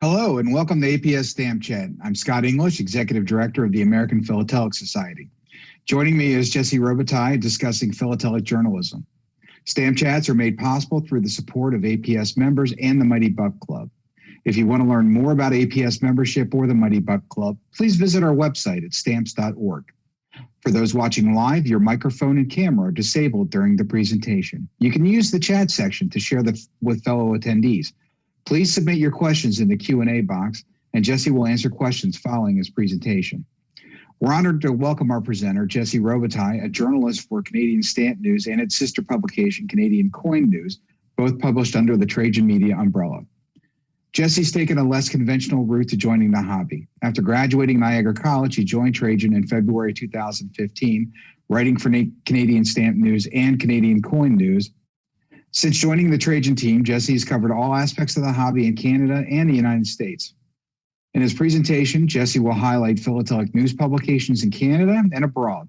Hello and welcome to APS Stamp Chat. I'm Scott English, Executive Director of the American Philatelic Society. Joining me is Jesse Robitaille discussing philatelic journalism. Stamp Chats are made possible through the support of APS members and the Mighty Buck Club. If you want to learn more about APS membership or the Mighty Buck Club, please visit our website at stamps.org. For those watching live, your microphone and camera are disabled during the presentation. You can use the chat section to share with fellow attendees. Please submit your questions in the Q&A box, and Jesse will answer questions following his presentation. We're honored to welcome our presenter, Jesse Robitaille, a journalist for Canadian Stamp News and its sister publication, Canadian Coin News, both published under the Trajan Media umbrella. Jesse's taken a less conventional route to joining the hobby. After graduating Niagara College, he joined Trajan in February 2015, writing for Canadian Stamp News and Canadian Coin News. Since joining the Trajan team, Jesse has covered all aspects of the hobby in Canada and the United States. In his presentation, Jesse will highlight philatelic news publications in Canada and abroad,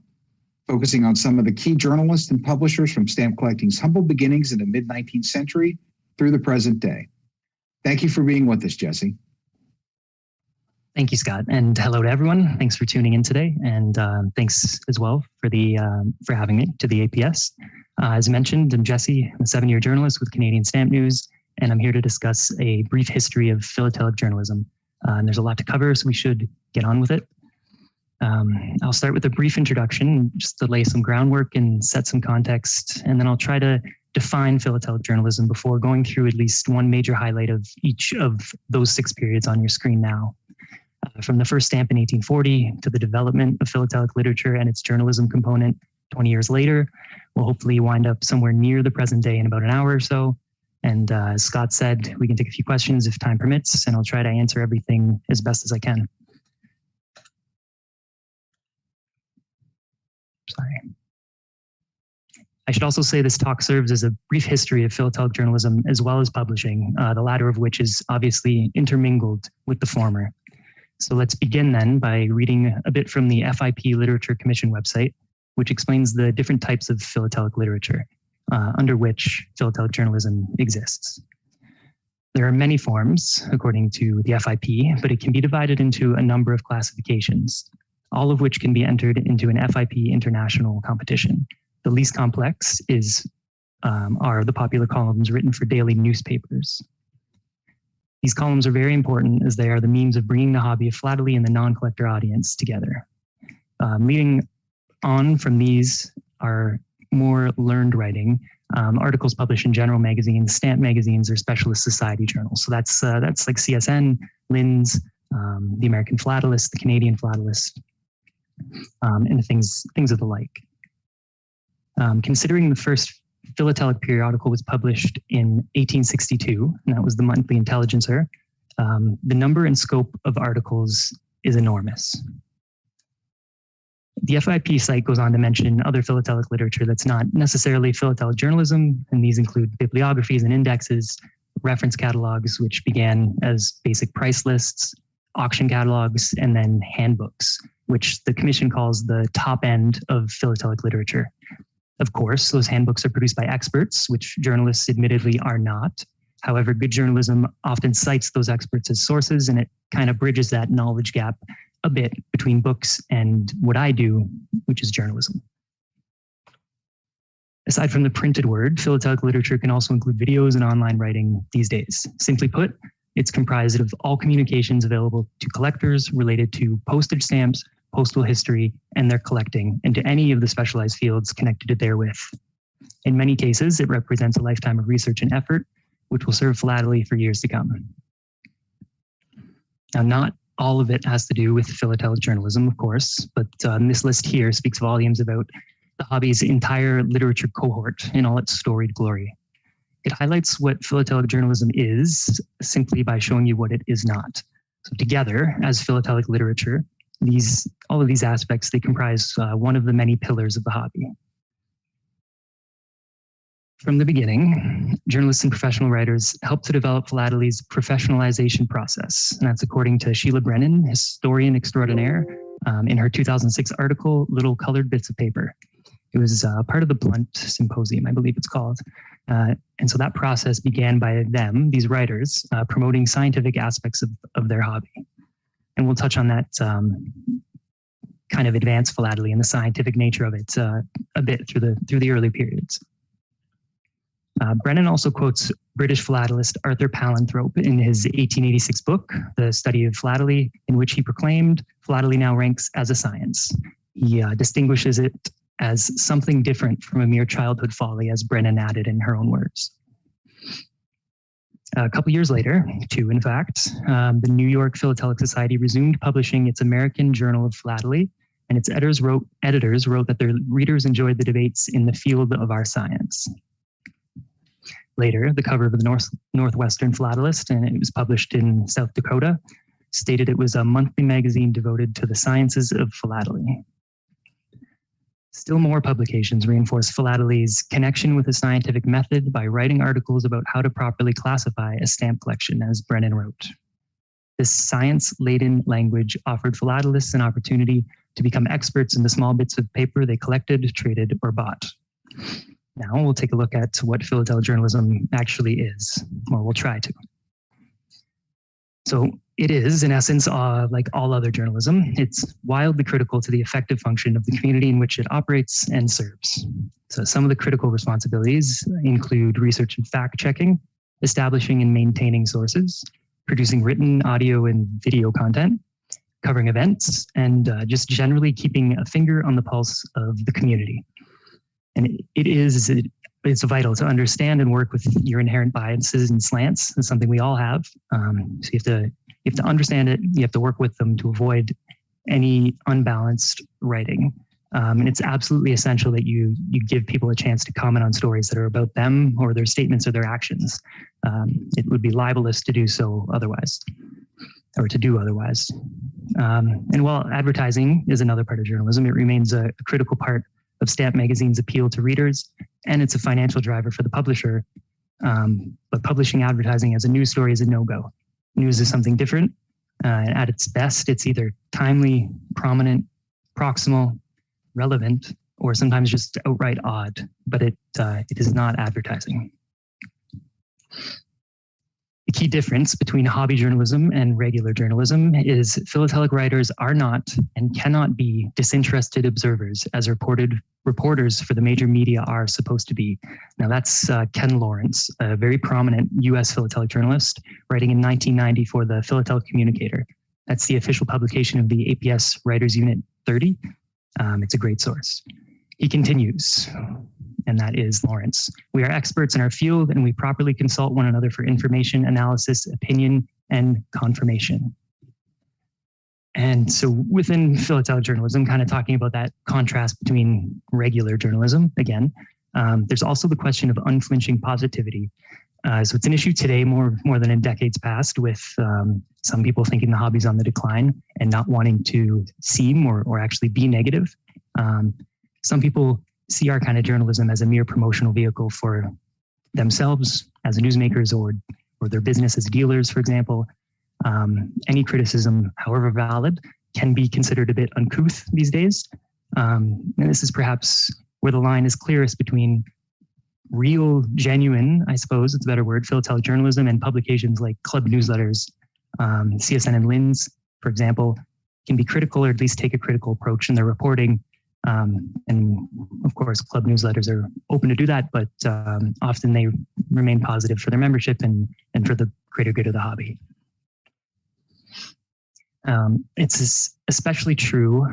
focusing on some of the key journalists and publishers from stamp collecting's humble beginnings in the mid-19th century through the present day. Thank you for being with us, Jesse. Thank you, Scott, and hello to everyone. Thanks for tuning in today, and thanks as well for having me to the APS. As mentioned, I'm Jesse. I'm a 7-year journalist with Canadian Stamp News, and I'm here to discuss a brief history of philatelic journalism. And there's a lot to cover, so we should get on with it. I'll start with a brief introduction, just to lay some groundwork and set some context, and then I'll try to define philatelic journalism before going through at least one major highlight of each of those 6 periods on your screen now. From the first stamp in 1840 to the development of philatelic literature and its journalism component 20 years later, we'll hopefully wind up somewhere near the present day in about an hour or so. And as Scott said, we can take a few questions if time permits, and I'll try to answer everything as best as I can. Sorry. I should also say this talk serves as a brief history of philatelic journalism as well as publishing, the latter of which is obviously intermingled with the former. So let's begin then by reading a bit from the FIP Literature Commission website, which explains the different types of philatelic literature under which philatelic journalism exists. There are many forms, according to the FIP, but it can be divided into a number of classifications, all of which can be entered into an FIP international competition. The least complex are the popular columns written for daily newspapers. These columns are very important as they are the means of bringing the hobby of philately and the non-collector audience together. Leading on from these are more learned writing, articles published in general magazines, stamp magazines, or specialist society journals. So that's like CSN, Lin's, the American Philatelist, the Canadian Philatelist, and things of the like. Considering the first philatelic periodical was published in 1862, and that was the Monthly Intelligencer, the number and scope of articles is enormous. The FIP site goes on to mention other philatelic literature that's not necessarily philatelic journalism, and these include bibliographies and indexes, reference catalogs, which began as basic price lists, auction catalogs, and then handbooks, which the Commission calls the top end of philatelic literature. Of course, those handbooks are produced by experts, which journalists admittedly are not. However, good journalism often cites those experts as sources, and it kind of bridges that knowledge gap a bit between books and what I do, which is journalism. Aside from the printed word, philatelic literature can also include videos and online writing these days. Simply put, it's comprised of all communications available to collectors related to postage stamps, postal history, and their collecting, and to any of the specialized fields connected therewith. In many cases, it represents a lifetime of research and effort, which will serve philately for years to come. Now, not all of it has to do with philatelic journalism, of course, but this list here speaks volumes about the hobby's entire literature cohort in all its storied glory. It highlights what philatelic journalism is simply by showing you what it is not. So together, as philatelic literature, all of these aspects, they comprise one of the many pillars of the hobby. From the beginning, journalists and professional writers helped to develop Philately's professionalization process, and that's according to Sheila Brennan, historian extraordinaire, in her 2006 article, Little Colored Bits of Paper. It was part of the Blunt Symposium, I believe it's called. And so that process began by them, these writers, promoting scientific aspects of their hobby. And we'll touch on that kind of advanced philately and the scientific nature of it a bit through the early periods. Brennan also quotes British philatelist Arthur Palanthrope in his 1886 book, The Study of Philately, in which he proclaimed philately now ranks as a science. He distinguishes it as something different from a mere childhood folly, as Brennan added in her own words. A couple years later, two in fact, the New York Philatelic Society resumed publishing its American Journal of Philately, and its editors wrote that their readers enjoyed the debates in the field of our science. Later, the cover of the Northwestern Philatelist, and it was published in South Dakota, stated it was a monthly magazine devoted to the sciences of philately. Still more publications reinforce philately's connection with the scientific method by writing articles about how to properly classify a stamp collection, as Brennan wrote. This science-laden language offered philatelists an opportunity to become experts in the small bits of paper they collected, traded, or bought. Now we'll take a look at what philatelic journalism actually is, or we'll try to. So it is, in essence, like all other journalism, it's wildly critical to the effective function of the community in which it operates and serves. So some of the critical responsibilities include research and fact-checking, establishing and maintaining sources, producing written, audio, and video content, covering events, and just generally keeping a finger on the pulse of the community. And it's vital to understand and work with your inherent biases and slants. It's something we all have. So you have to understand it. You have to work with them to avoid any unbalanced writing. And it's absolutely essential that you give people a chance to comment on stories that are about them or their statements or their actions. It would be libelous to do so otherwise, or to do otherwise. And while advertising is another part of journalism, it remains a critical part of Stamp Magazine's appeal to readers, and it's a financial driver for the publisher. But publishing advertising as a news story is a no-go. News is something different. And at its best, it's either timely, prominent, proximal, relevant, or sometimes just outright odd, but it is not advertising. The key difference between hobby journalism and regular journalism is philatelic writers are not and cannot be disinterested observers as reporters for the major media are supposed to be. Now that's Ken Lawrence, a very prominent US philatelic journalist, writing in 1990 for the Philatelic Communicator. That's the official publication of the APS Writers Unit 30. It's a great source. He continues, and that is Lawrence. We are experts in our field and we properly consult one another for information, analysis, opinion, and confirmation. And so within philatelic journalism, kind of talking about that contrast between regular journalism, again, there's also the question of unflinching positivity. So it's an issue today more than in decades past, with some people thinking the hobby's on the decline and not wanting to seem or actually be negative. Some people see our kind of journalism as a mere promotional vehicle for themselves as newsmakers or their business as dealers, for example. Any criticism, however valid, can be considered a bit uncouth these days. And this is perhaps where the line is clearest between real, genuine, I suppose it's a better word, philatelic journalism and publications like club newsletters. CSN and Lin's, for example, can be critical or at least take a critical approach in their reporting. And of course, club newsletters are open to do that, but often they remain positive for their membership and for the greater good of the hobby. It's especially true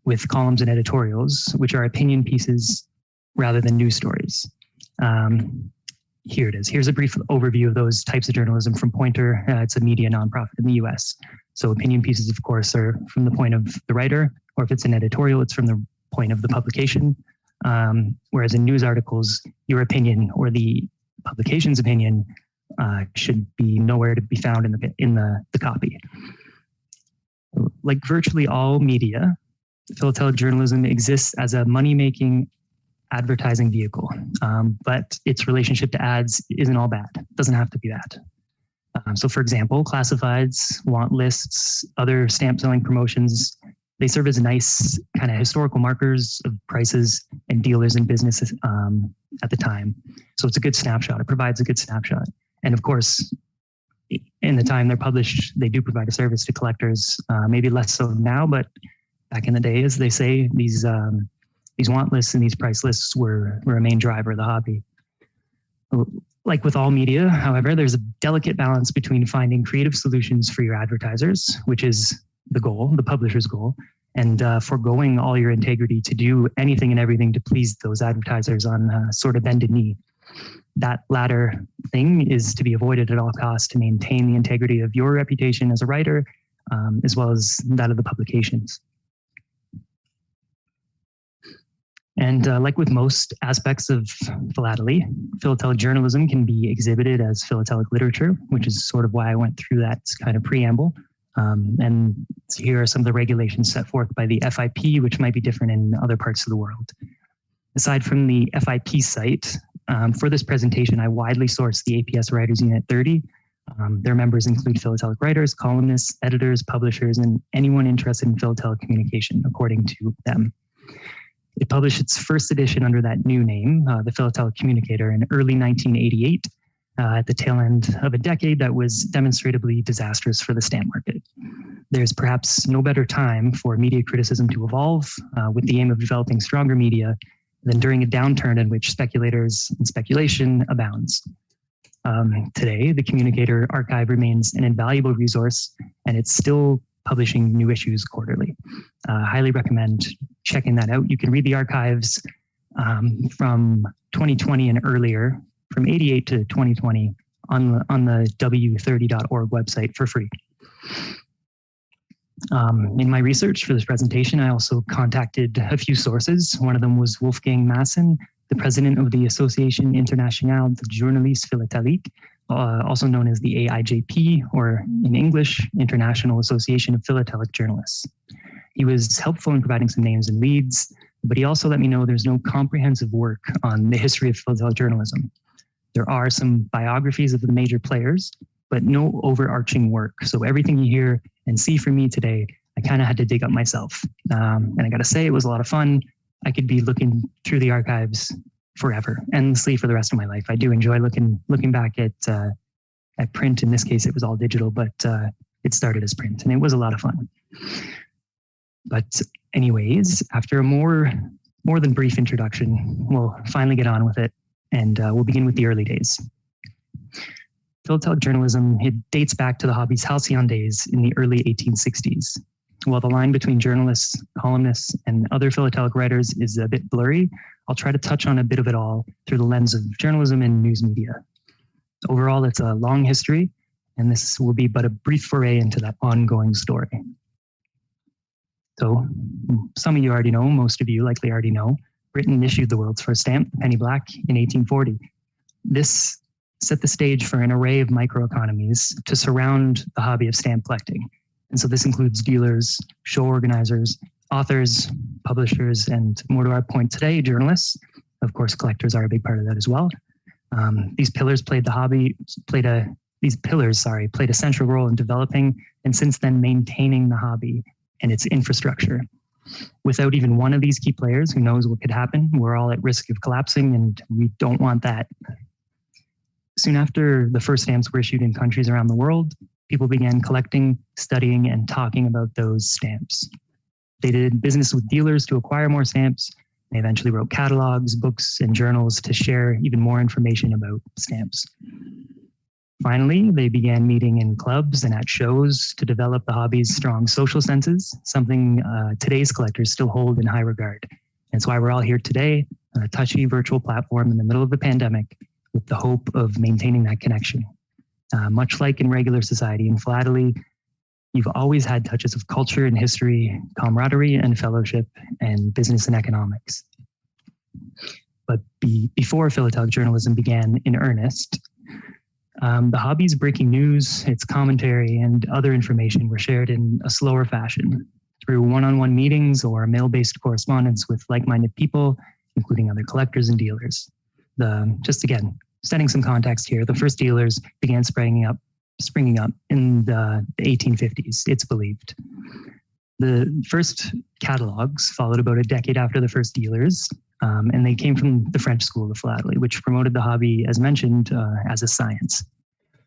with columns and editorials, which are opinion pieces rather than news stories. Here it is. Here's a brief overview of those types of journalism from Pointer. It's a media nonprofit in the US. So opinion pieces, of course, are from the point of the writer, or if it's an editorial, it's from the point of the publication. Whereas in news articles, your opinion or the publication's opinion should be nowhere to be found in the copy. Like virtually all media, philatelic journalism exists as a money-making advertising vehicle, but its relationship to ads isn't all bad. It doesn't have to be that. So for example, classifieds, want lists, other stamp selling promotions, they serve as nice kind of historical markers of prices and dealers and businesses at the time. So it's a good snapshot. It provides a good snapshot. And of course, in the time they're published, they do provide a service to collectors, maybe less so now, but back in the day, as they say, these want lists and these price lists were a main driver of the hobby. Like with all media, however, there's a delicate balance between finding creative solutions for your advertisers, which is the goal, the publisher's goal, and foregoing all your integrity to do anything and everything to please those advertisers on sort of bended knee. That latter thing is to be avoided at all costs to maintain the integrity of your reputation as a writer, as well as that of the publications. And like with most aspects of philately, philatelic journalism can be exhibited as philatelic literature, which is sort of why I went through that kind of preamble. And here are some of the regulations set forth by the FIP, which might be different in other parts of the world. Aside from the FIP site, for this presentation, I widely sourced the APS Writers Unit 30. Their members include philatelic writers, columnists, editors, publishers, and anyone interested in philatelic communication, according to them. It published its first edition under that new name, the Philatelic Communicator, in early 1988, at the tail end of a decade that was demonstrably disastrous for the stamp market. There's perhaps no better time for media criticism to evolve with the aim of developing stronger media than during a downturn in which speculators and speculation abounds. Today, the Communicator archive remains an invaluable resource, and it's still publishing new issues quarterly. Highly recommend checking that out. You can read the archives from 2020 and earlier, from 88 to 2020 on the w30.org website for free. In my research for this presentation, I also contacted a few sources. One of them was Wolfgang Maassen, the president of the Association Internationale de Journalistes Philateliques, also known as the AIJP, or in English, International Association of Philatelic Journalists. He was helpful in providing some names and leads, but he also let me know there's no comprehensive work on the history of philatelic journalism. There are some biographies of the major players, but no overarching work. So everything you hear and see from me today, I kind of had to dig up myself. And I got to say, it was a lot of fun. I could be looking through the archives forever, endlessly for the rest of my life. I do enjoy looking back at print. In this case, it was all digital, but it started as print, and it was a lot of fun. But anyways, after a more than brief introduction, we'll finally get on with it, and we'll begin with the early days. Philatelic journalism, it dates back to the hobby's halcyon days in the early 1860s. While the line between journalists, columnists, and other philatelic writers is a bit blurry, I'll try to touch on a bit of it all through the lens of journalism and news media. Overall, it's a long history, and this will be but a brief foray into that ongoing story. So, some of you already know, most of you likely already know, Britain issued the world's first stamp, the penny black, in 1840. This set the stage for an array of microeconomies to surround the hobby of stamp collecting. And so this includes dealers, show organizers, authors, publishers, and more to our point today, journalists. Of course, collectors are a big part of that as well. These pillars played a central role in developing and since then maintaining the hobby and its infrastructure. Without even one of these key players, who knows what could happen? We're all at risk of collapsing, and we don't want that. Soon after the first stamps were issued in countries around the world, people began collecting, studying, and talking about those stamps. They did business with dealers to acquire more stamps. They eventually wrote catalogs, books, and journals to share even more information about stamps. Finally, they began meeting in clubs and at shows to develop the hobby's strong social senses, something today's collectors still hold in high regard. That's why we're all here today on a touchy virtual platform in the middle of the pandemic with the hope of maintaining that connection. Much like in regular society in philately, you've always had touches of culture and history, camaraderie and fellowship, and business and economics. But before philatelic journalism began in earnest, the hobby's breaking news, its commentary, and other information were shared in a slower fashion through one-on-one meetings or mail-based correspondence with like-minded people, including other collectors and dealers. Just again, setting some context here, the first dealers began springing up in the 1850s, it's believed. The first catalogs followed about a decade after the first dealers, And they came from the French school of philately, which promoted the hobby, as mentioned, as a science.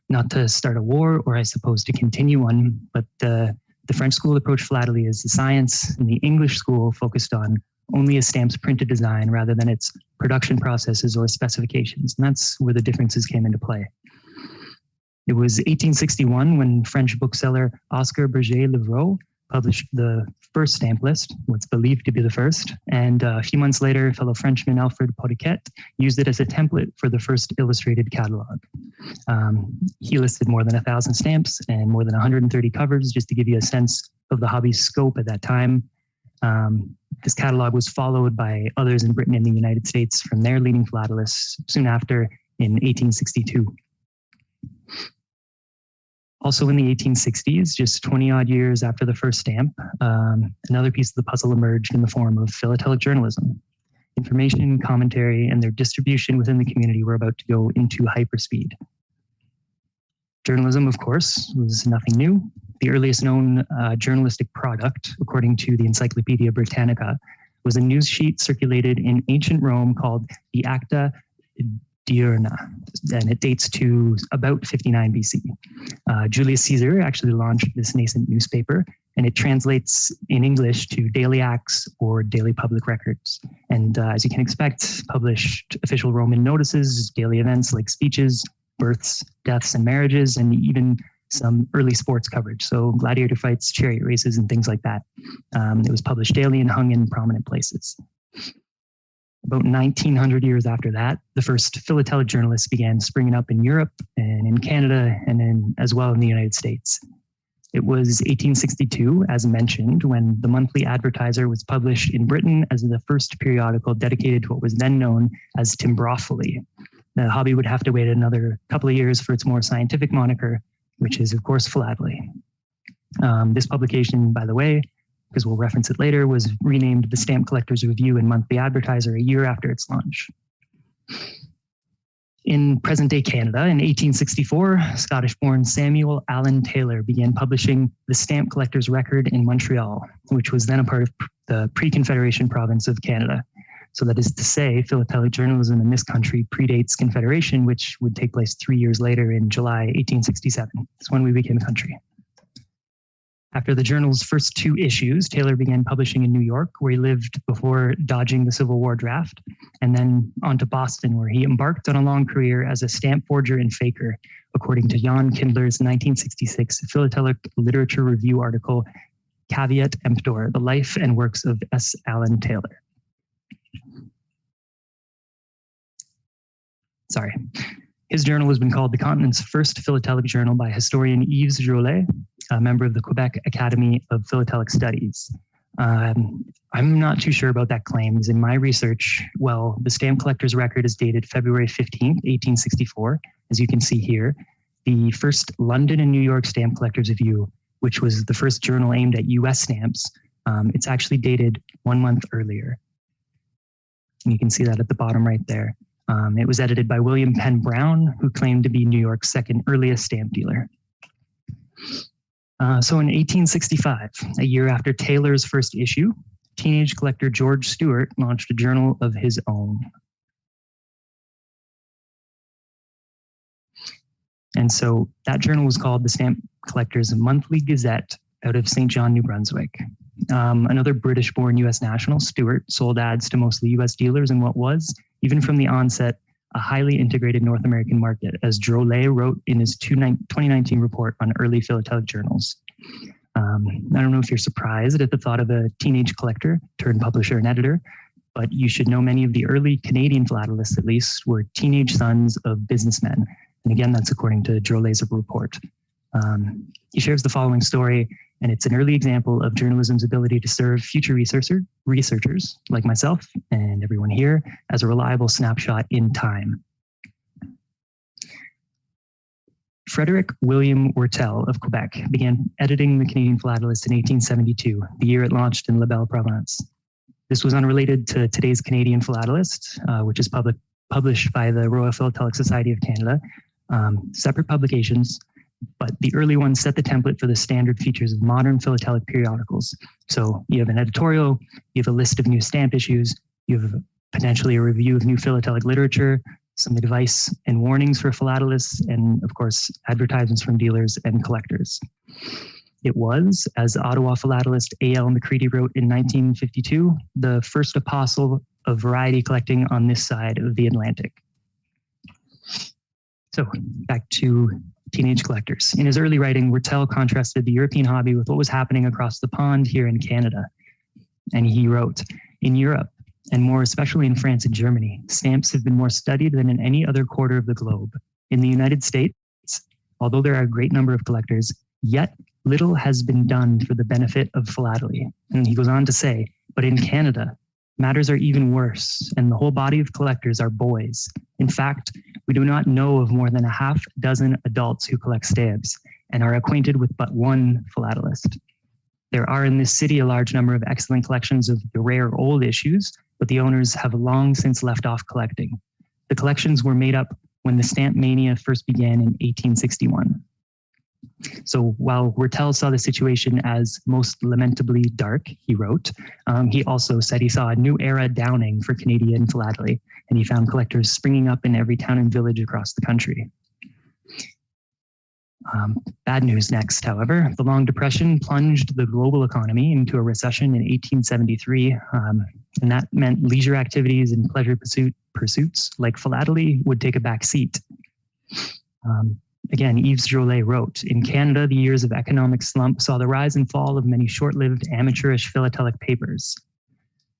Not to start a war, or I suppose to continue one, but the French school approached philately as a science, and the English school focused on only a stamp's printed design rather than its production processes or specifications. And that's where the differences came into play. It was 1861 when French bookseller Oscar Berger-Levrault published the first stamp list, what's believed to be the first. And a few months later, fellow Frenchman Alfred Podiquet used it as a template for the first illustrated catalog. He listed more than 1,000 stamps and more than 130 covers, just to give you a sense of the hobby's scope at that time. This catalog was followed by others in Britain and the United States from their leading philatelists soon after in 1862. Also in the 1860s, just 20 odd years after the first stamp, another piece of the puzzle emerged in the form of philatelic journalism. Information, commentary, and their distribution within the community were about to go into hyperspeed. Journalism, of course, was nothing new. The earliest known journalistic product, according to the Encyclopedia Britannica, was a news sheet circulated in ancient Rome called the Acta Diurna, and it dates to about 59 BC. Julius Caesar actually launched this nascent newspaper, and it translates in English to daily acts or daily public records. And as you can expect, published official Roman notices, daily events like speeches, births, deaths, and marriages, and even some early sports coverage. So gladiator fights, chariot races, and things like that. It was published daily and hung in prominent places. About 1900 years after that, the first philatelic journalists began springing up in Europe and in Canada and then as well in the United States. It was 1862, as mentioned, when the Monthly Advertiser was published in Britain as the first periodical dedicated to what was then known as Timberfield. The hobby would have to wait another couple of years for its more scientific moniker, which is, of course, philately. This publication, by the way, because we'll reference it later, was renamed the Stamp Collector's Review and Monthly Advertiser a year after its launch. In present-day Canada, in 1864, Scottish-born Samuel Allen Taylor began publishing the Stamp Collector's Record in Montreal, which was then a part of the pre-Confederation province of Canada. So that is to say, philatelic journalism in this country predates Confederation, which would take place 3 years later in July 1867. That's when we became a country. After the journal's first 2 issues, Taylor began publishing in New York, where he lived before dodging the Civil War draft, and then on to Boston, where he embarked on a long career as a stamp forger and faker, according to Jan Kindler's 1966 Philatelic Literature Review article, Caveat Emptor, The Life and Works of S. Allen Taylor. Sorry. His journal has been called the continent's first philatelic journal by historian Yves Jolet, a member of the Quebec Academy of Philatelic Studies. I'm not too sure about that claim. In my research, well, the Stamp Collector's Record is dated February 15th, 1864, as you can see here. The first London and New York Stamp Collector's Review, which was the first journal aimed at US stamps, it's actually dated 1 month earlier. And you can see that at the bottom right there. It was edited by William Penn Brown, who claimed to be New York's second earliest stamp dealer. So in 1865, a year after Taylor's first issue, teenage collector George Stewart launched a journal of his own. And so that journal was called the Stamp Collector's Monthly Gazette out of St. John, New Brunswick. Another British-born U.S. national, Stewart, sold ads to mostly U.S. dealers in what was, even from the onset, a highly integrated North American market, as Drolet wrote in his 2019 report on early philatelic journals. I don't know if you're surprised at the thought of a teenage collector turned publisher and editor, but you should know many of the early Canadian philatelists, at least, were teenage sons of businessmen. And again, that's according to Drolet's report. He shares the following story, and it's an early example of journalism's ability to serve future researchers like myself and everyone here as a reliable snapshot in time. Frederick William Wertel of Quebec began editing the Canadian Philatelist in 1872, the year it launched in La Belle Province. This was unrelated to today's Canadian Philatelist, which is published by the Royal Philatelic Society of Canada, separate publications, but the early ones set the template for the standard features of modern philatelic periodicals. So you have an editorial, you have a list of new stamp issues, you have potentially a review of new philatelic literature, some advice and warnings for philatelists, and of course, advertisements from dealers and collectors. It was, as Ottawa philatelist A.L. McCready wrote in 1952, the first apostle of variety collecting on this side of the Atlantic. So back to teenage collectors. In his early writing, Wertel contrasted the European hobby with what was happening across the pond here in Canada. And he wrote, in Europe, and more especially in France and Germany, stamps have been more studied than in any other quarter of the globe. In the United States, although there are a great number of collectors, yet little has been done for the benefit of philately. And he goes on to say, but in Canada, matters are even worse, and the whole body of collectors are boys. In fact, we do not know of more than a half dozen adults who collect stamps and are acquainted with but one philatelist. There are in this city a large number of excellent collections of the rare old issues, but the owners have long since left off collecting. The collections were made up when the stamp mania first began in 1861. So while Wertel saw the situation as most lamentably dark, he wrote, he also said he saw a new era dawning for Canadian philately, and he found collectors springing up in every town and village across the country. Bad news next, however. The Long Depression plunged the global economy into a recession in 1873, and that meant leisure activities and pleasure pursuits like philately would take a back seat. Again, Yves Jolet wrote, in Canada, the years of economic slump saw the rise and fall of many short-lived amateurish philatelic papers.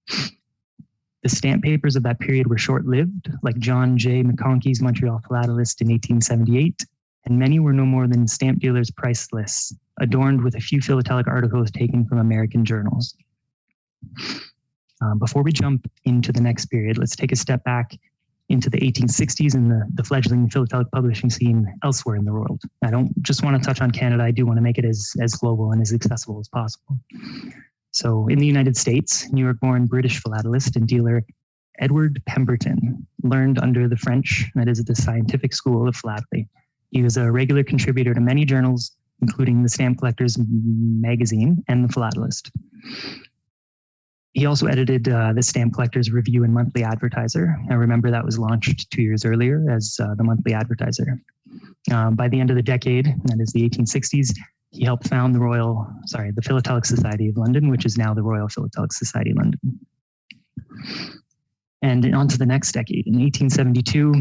The stamp papers of that period were short-lived, like John J. McConkey's Montreal Philatelist in 1878, and many were no more than stamp dealers' price lists, adorned with a few philatelic articles taken from American journals. Before we jump into the next period, let's take a step back into the 1860s and the fledgling philatelic publishing scene elsewhere in the world. I don't just want to touch on Canada, I do want to make it as global and as accessible as possible. So in the United States, New York-born British philatelist and dealer Edward Pemberton learned under the French, that is the Scientific School of Philately. He was a regular contributor to many journals, including the Stamp Collectors Magazine and the Philatelist. He also edited the Stamp Collectors Review and Monthly Advertiser. I remember that was launched 2 years earlier as the Monthly Advertiser. By the end of the decade, that is the 1860s, he helped found the Philatelic Society of London, which is now the Royal Philatelic Society London. And on to the next decade. In 1872,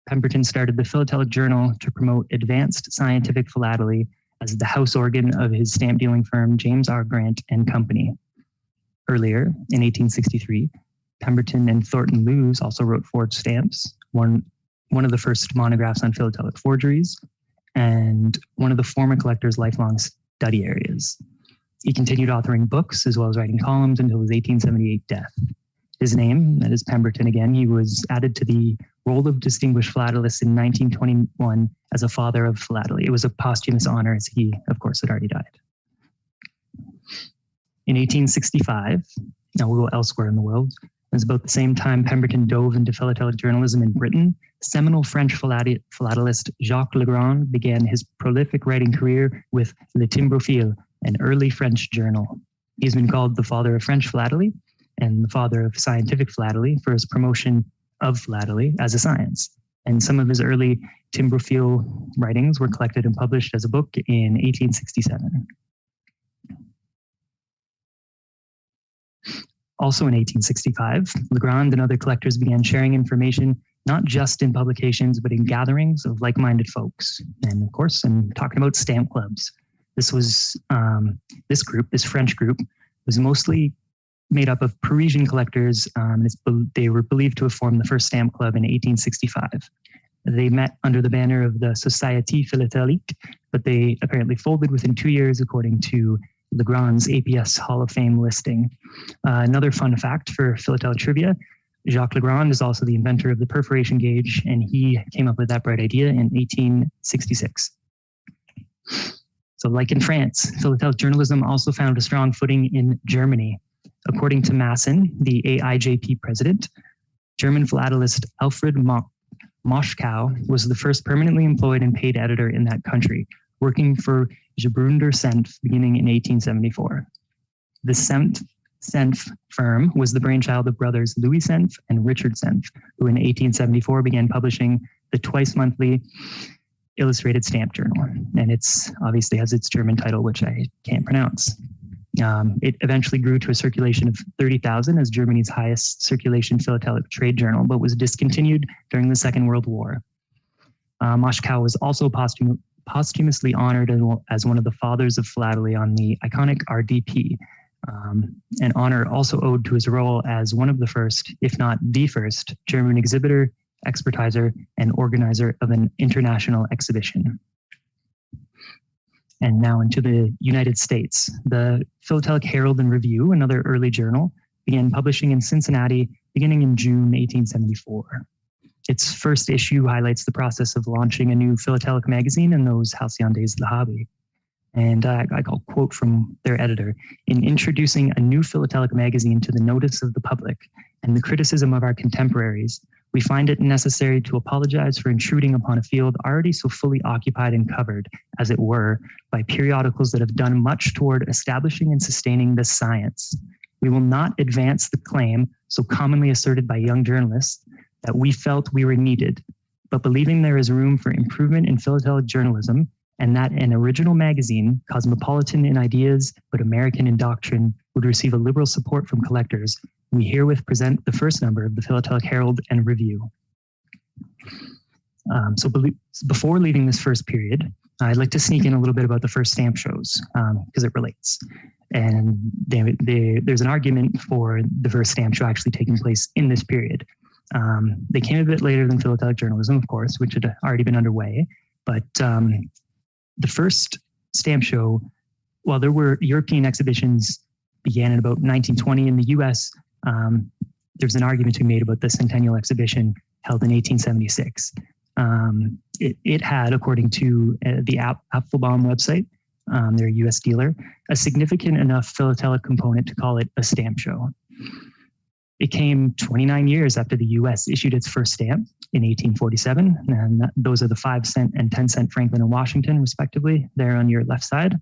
Pemberton started the Philatelic Journal to promote advanced scientific philately as the house organ of his stamp dealing firm, James R. Grant and Company. Earlier, in 1863, Pemberton and Thornton Lewes also wrote forged stamps, one of the first monographs on philatelic forgeries, and one of the former collector's lifelong study areas. He continued authoring books as well as writing columns until his 1878 death. His name, that is Pemberton again, he was added to the Roll of Distinguished Philatelist in 1921 as a father of philately. It was a posthumous honor as he, of course, had already died. In 1865, now we'll go elsewhere in the world, it was about the same time Pemberton dove into philatelic journalism in Britain. Seminal French philatelist Jacques Legrand began his prolific writing career with Le Timberfield, an early French journal. He's been called the father of French philately and the father of scientific philately for his promotion of philately as a science. And some of his early Timberfield writings were collected and published as a book in 1867. Also in 1865, Legrand and other collectors began sharing information, not just in publications, but in gatherings of like-minded folks. And of course, I'm talking about stamp clubs. This was, this French group was mostly made up of Parisian collectors. They were believed to have formed the first stamp club in 1865. They met under the banner of the Société Philatelique, but they apparently folded within 2 years, according to Legrand's APS Hall of Fame listing. Another fun fact for philatelic trivia, Jacques Legrand is also the inventor of the perforation gauge, and he came up with that bright idea in 1866. So like in France, philatelic journalism also found a strong footing in Germany. According to Masson, the AIJP president, German philatelist Alfred Moschkau was the first permanently employed and paid editor in that country, working for Gebrüder Senf beginning in 1874. The Senf Senf firm was the brainchild of brothers Louis Senf and Richard Senf, who in 1874 began publishing the twice-monthly Illustrated Stamp Journal. And it's obviously has its German title, which I can't pronounce. It eventually grew to a circulation of 30,000 as Germany's highest circulation philatelic trade journal, but was discontinued during the Second World War. Moschkow was also posthumously honored as one of the fathers of philately on the iconic RDP, an honor also owed to his role as one of the first, if not the first, German exhibitor, expertiser, and organizer of an international exhibition. And now into the United States. The Philatelic Herald and Review, another early journal, began publishing in Cincinnati beginning in June 1874. Its first issue highlights the process of launching a new philatelic magazine in those halcyon days of the hobby. And I'll quote from their editor: "In introducing a new philatelic magazine to the notice of the public and the criticism of our contemporaries, we find it necessary to apologize for intruding upon a field already so fully occupied and covered, as it were, by periodicals that have done much toward establishing and sustaining this science. We will not advance the claim so commonly asserted by young journalists that we felt we were needed, but believing there is room for improvement in philatelic journalism and that an original magazine, cosmopolitan in ideas but American in doctrine, would receive a liberal support from collectors, we herewith present the first number of the Philatelic Herald and Review." Before leaving this first period, I'd like to sneak in a little bit about the first stamp shows because it relates. And there's an argument for the first stamp show actually taking place in this period. They came a bit later than Philatelic Journalism, of course, which had already been underway. But the first stamp show, while there were European exhibitions began in about 1920 in the US, there's an argument to be made about the Centennial Exhibition held in 1876. It had, according to the Apfelbaum website, their US dealer, a significant enough philatelic component to call it a stamp show. It came 29 years after the US issued its first stamp in 1847, and those are the 5-cent and 10-cent Franklin and Washington, respectively, there on your left side.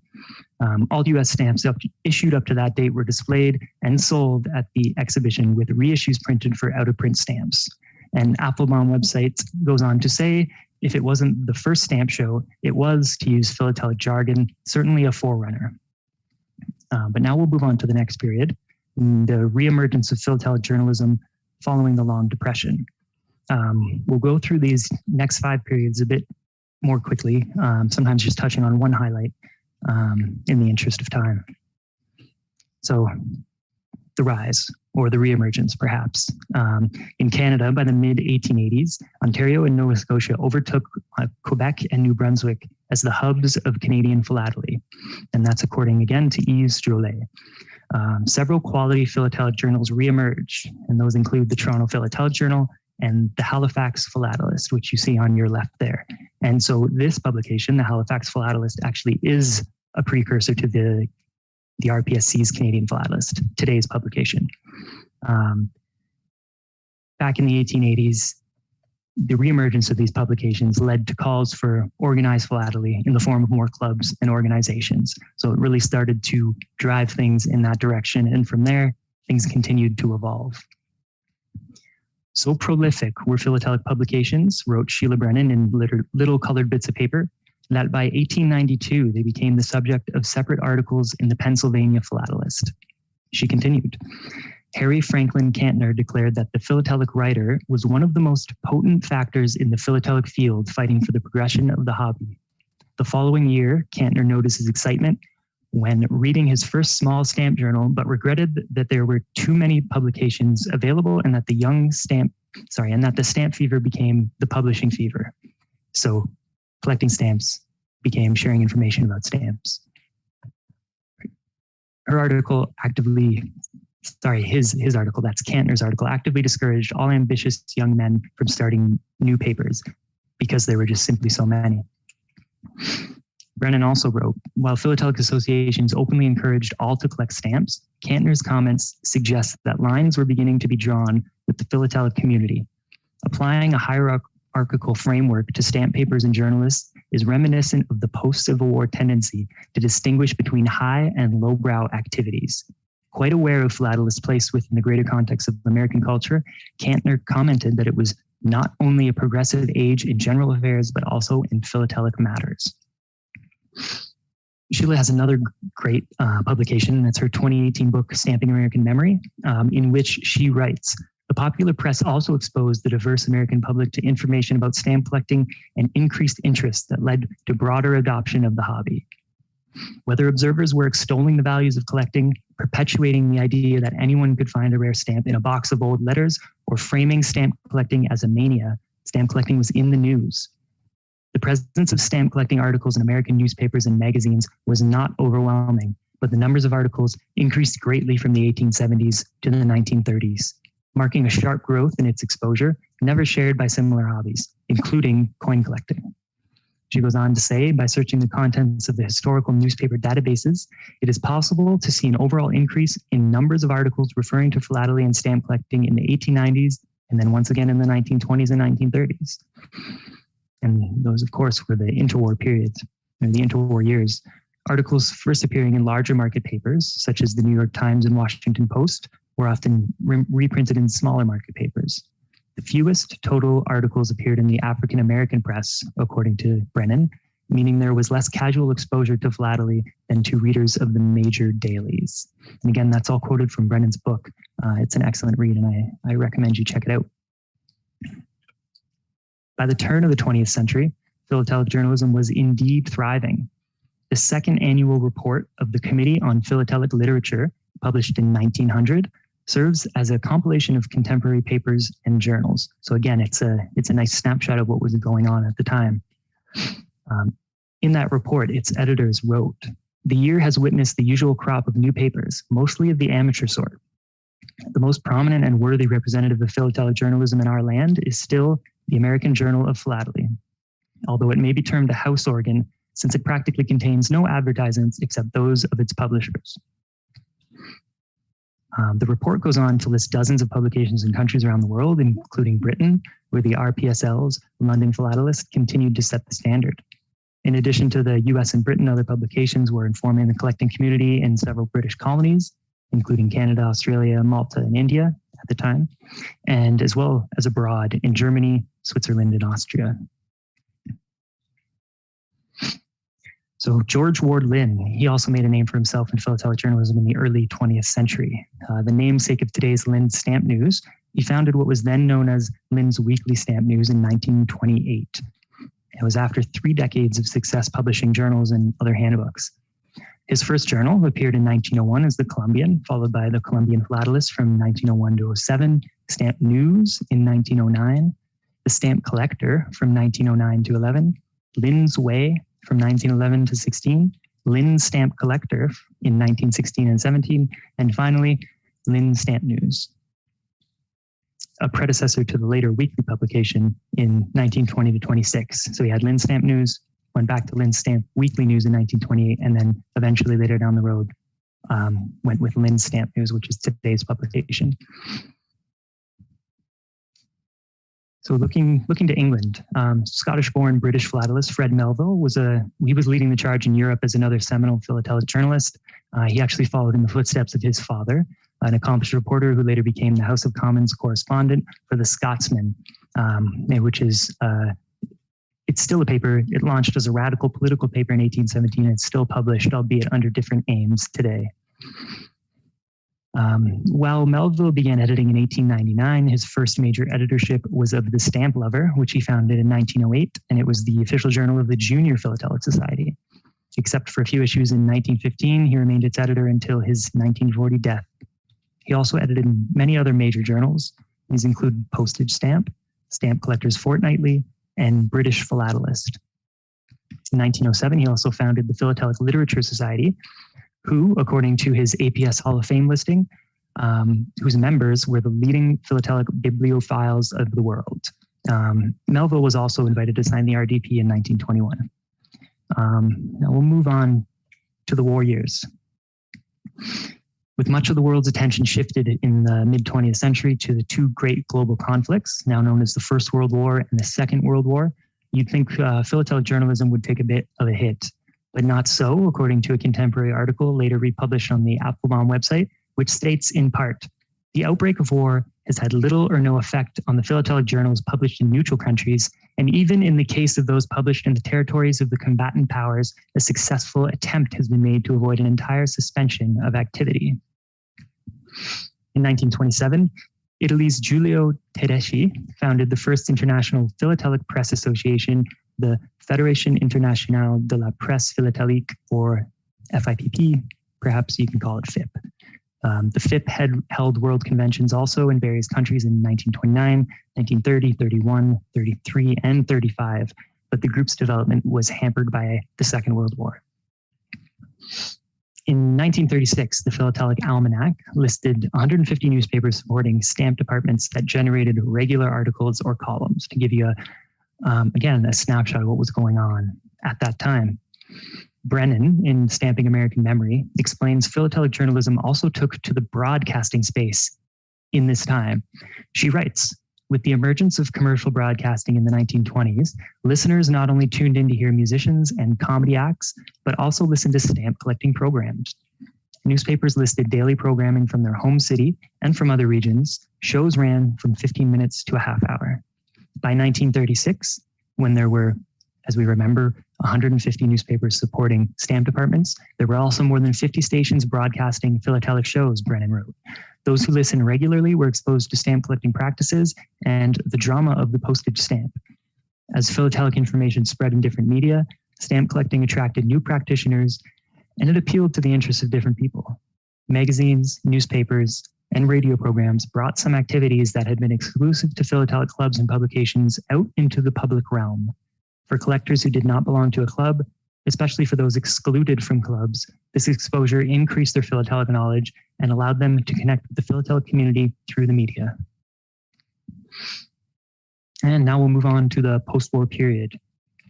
All US stamps issued up to that date were displayed and sold at the exhibition with reissues printed for out-of-print stamps. And Applebaum website goes on to say, if it wasn't the first stamp show, it was, to use philatelic jargon, certainly a forerunner. But now we'll move on to the next period, the reemergence of philatelic journalism following the Long Depression. We'll go through these next 5 periods a bit more quickly, sometimes just touching on one highlight in the interest of time. So the rise, or the reemergence perhaps. In Canada, by the mid-1880s, Ontario and Nova Scotia overtook Quebec and New Brunswick as the hubs of Canadian philately. And that's according again to Yves Jolet. Several quality philatelic journals reemerged, and those include the Toronto Philatelic Journal and the Halifax Philatelist, which you see on your left there. And so this publication, the Halifax Philatelist, actually is a precursor to the RPSC's Canadian Philatelist, today's publication. Back in the 1880s, the reemergence of these publications led to calls for organized philately in the form of more clubs and organizations. So it really started to drive things in that direction. And from there, things continued to evolve. So prolific were philatelic publications, wrote Sheila Brennan in little colored bits of paper, that by 1892, they became the subject of separate articles in the Pennsylvania Philatelist. She continued, Harry Franklin Cantner declared that the philatelic writer was one of the most potent factors in the philatelic field fighting for the progression of the hobby. The following year, Cantner noticed his excitement when reading his first small stamp journal, but regretted that there were too many publications available and that the stamp fever became the publishing fever. So collecting stamps became sharing information about stamps. His article, that's Cantner's article, actively discouraged all ambitious young men from starting new papers because there were just simply so many. Brennan also wrote, while philatelic associations openly encouraged all to collect stamps, Cantner's comments suggest that lines were beginning to be drawn with the philatelic community. Applying a hierarchical framework to stamp papers and journalists is reminiscent of the post-Civil War tendency to distinguish between high and lowbrow activities. Quite aware of Philatelist's place within the greater context of American culture, Kellner commented that it was not only a progressive age in general affairs, but also in philatelic matters. Sheila has another great publication, and it's her 2018 book, Stamping American Memory, in which she writes, "The popular press also exposed the diverse American public to information about stamp collecting and increased interest that led to broader adoption of the hobby. Whether observers were extolling the values of collecting, perpetuating the idea that anyone could find a rare stamp in a box of old letters, or framing stamp collecting as a mania, stamp collecting was in the news. The presence of stamp collecting articles in American newspapers and magazines was not overwhelming, but the numbers of articles increased greatly from the 1870s to the 1930s, marking a sharp growth in its exposure, never shared by similar hobbies, including coin collecting." She goes on to say, by searching the contents of the historical newspaper databases, it is possible to see an overall increase in numbers of articles referring to philately and stamp collecting in the 1890s, and then once again in the 1920s and 1930s. And those, of course, were the interwar periods, or the interwar years. Articles first appearing in larger market papers, such as the New York Times and Washington Post, were often reprinted in smaller market papers. The fewest total articles appeared in the African American press, according to Brennan, meaning there was less casual exposure to philately than to readers of the major dailies. And again, that's all quoted from Brennan's book. It's an excellent read, and I recommend you check it out. By the turn of the 20th century, philatelic journalism was indeed thriving. The second annual report of the Committee on Philatelic Literature, published in 1900, serves as a compilation of contemporary papers and journals. So again, it's a nice snapshot of what was going on at the time. In that report, its editors wrote, "The year has witnessed the usual crop of new papers, mostly of the amateur sort. The most prominent and worthy representative of philatelic journalism in our land is still the American Journal of Philately, although it may be termed a house organ since it practically contains no advertisements except those of its publishers." The report goes on to list dozens of publications in countries around the world, including Britain, where the RPSL's London Philatelist continued to set the standard. In addition to the US and Britain, other publications were informing the collecting community in several British colonies, including Canada, Australia, Malta, and India at the time, and as well as abroad in Germany, Switzerland, and Austria. So George Ward Lin, he also made a name for himself in philatelic journalism in the early 20th century. The namesake of today's Lin's Stamp News, he founded what was then known as Lin's Weekly Stamp News in 1928. It was after 3 decades of success publishing journals and other handbooks. His first journal appeared in 1901 as the Columbian, followed by the Columbian Philatelist from 1901 to 07, Stamp News in 1909, the Stamp Collector from 1909 to 11, Lin's Way from 1911 to 16, Lin's Stamp Collector in 1916 and 17, and finally, Lin's Stamp News, a predecessor to the later weekly publication in 1920 to 26. So we had Lin's Stamp News, went back to Lin's Stamp Weekly News in 1928, and then eventually later down the road went with Lin's Stamp News, which is today's publication. So looking to England, Scottish-born British philatelist Fred Melville was leading the charge in Europe as another seminal philatelic journalist. He actually followed in the footsteps of his father, an accomplished reporter who later became the House of Commons correspondent for the Scotsman, which is it's still a paper. It launched as a radical political paper in 1817. And it's still published, albeit under different aims today. While Melville began editing in 1899, his first major editorship was of The Stamp Lover, which he founded in 1908, and it was the official journal of the Junior Philatelic Society. Except for a few issues in 1915, he remained its editor until his 1940 death. He also edited many other major journals. These include Postage Stamp, Stamp Collectors Fortnightly, and British Philatelist. In 1907, he also founded the Philatelic Literature Society, who, according to his APS Hall of Fame listing, whose members were the leading philatelic bibliophiles of the world. Melville was also invited to sign the RDP in 1921. Now we'll move on to the war years. With much of the world's attention shifted in the mid-20th century to the 2 great global conflicts, now known as the First World War and the Second World War, you'd think philatelic journalism would take a bit of a hit. But not so, according to a contemporary article later republished on the Applebaum website, which states in part, "The outbreak of war has had little or no effect on the philatelic journals published in neutral countries, and even in the case of those published in the territories of the combatant powers, a successful attempt has been made to avoid an entire suspension of activity." In 1927, Italy's Giulio Tedeschi founded the first international philatelic press association, the Fédération Internationale de la Presse Philatelique, or FIPP, perhaps you can call it FIP. The FIP had held world conventions also in various countries in 1929, 1930, 31, 33, and 35, but the group's development was hampered by the Second World War. In 1936, the Philatelic Almanac listed 150 newspapers supporting stamp departments that generated regular articles or columns, to give you, again, a snapshot of what was going on at that time. Brennan, in Stamping American Memory, explains philatelic journalism also took to the broadcasting space in this time. She writes, "With the emergence of commercial broadcasting in the 1920s, listeners not only tuned in to hear musicians and comedy acts, but also listened to stamp collecting programs. Newspapers listed daily programming from their home city and from other regions. Shows ran from 15 minutes to a half hour. By 1936, when there were, as we remember, 150 newspapers supporting stamp departments, there were also more than 50 stations broadcasting philatelic shows," Brennan wrote. "Those who listened regularly were exposed to stamp collecting practices and the drama of the postage stamp. As philatelic information spread in different media, stamp collecting attracted new practitioners, and it appealed to the interests of different people. Magazines, newspapers, and radio programs brought some activities that had been exclusive to philatelic clubs and publications out into the public realm. For collectors who did not belong to a club, especially for those excluded from clubs, this exposure increased their philatelic knowledge and allowed them to connect with the philatelic community through the media." And now we'll move on to the post-war period.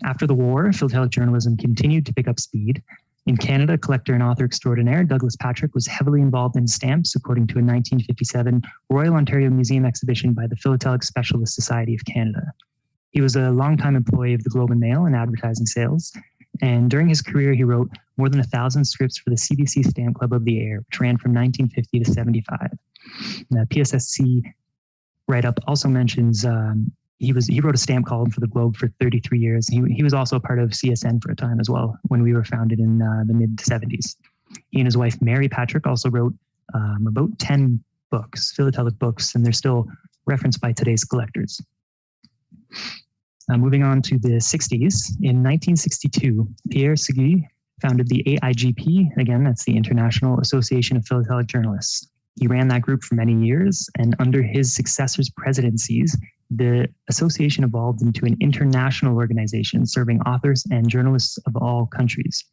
After the war, philatelic journalism continued to pick up speed. In Canada, collector and author extraordinaire Douglas Patrick was heavily involved in stamps, according to a 1957 Royal Ontario Museum exhibition by the Philatelic Specialist Society of Canada. He was a longtime employee of the Globe and Mail in advertising sales, and during his career, he wrote more than 1,000 scripts for the CBC Stamp Club of the Air, which ran from 1950 to 75. The PSSC write-up also mentions he wrote a stamp column for the Globe for 33 years. He was also a part of CSN for a time as well, when we were founded in the mid-70s. He and his wife, Mary Patrick, also wrote about 10 books, philatelic books, and they're still referenced by today's collectors. Moving on to the 60s, in 1962, Pierre Seguy founded the AIGP, again, that's the International Association of Philatelic Journalists. He ran that group for many years, and under his successor's presidencies, the association evolved into an international organization serving authors and journalists of all countries.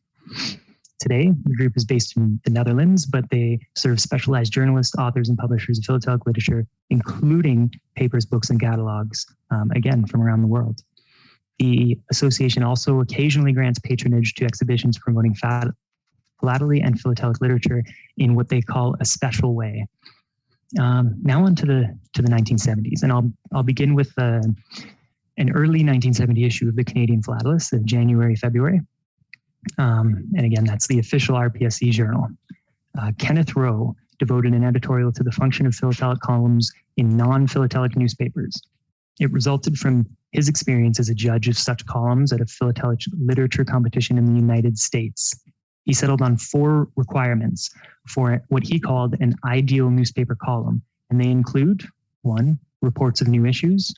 Today, the group is based in the Netherlands, but they serve specialized journalists, authors, and publishers of philatelic literature, including papers, books, and catalogs, again, from around the world. The association also occasionally grants patronage to exhibitions promoting philately and philatelic literature in what they call a special way. Now on to the 1970s, and I'll begin with an early 1970 issue of the Canadian Philatelist, January, February. And again, that's the official RPSC Journal. Kenneth Rowe devoted an editorial to the function of philatelic columns in non-philatelic newspapers. It resulted from his experience as a judge of such columns at a philatelic literature competition in the United States. He settled on 4 requirements for what he called an ideal newspaper column, and they include 1, reports of new issues,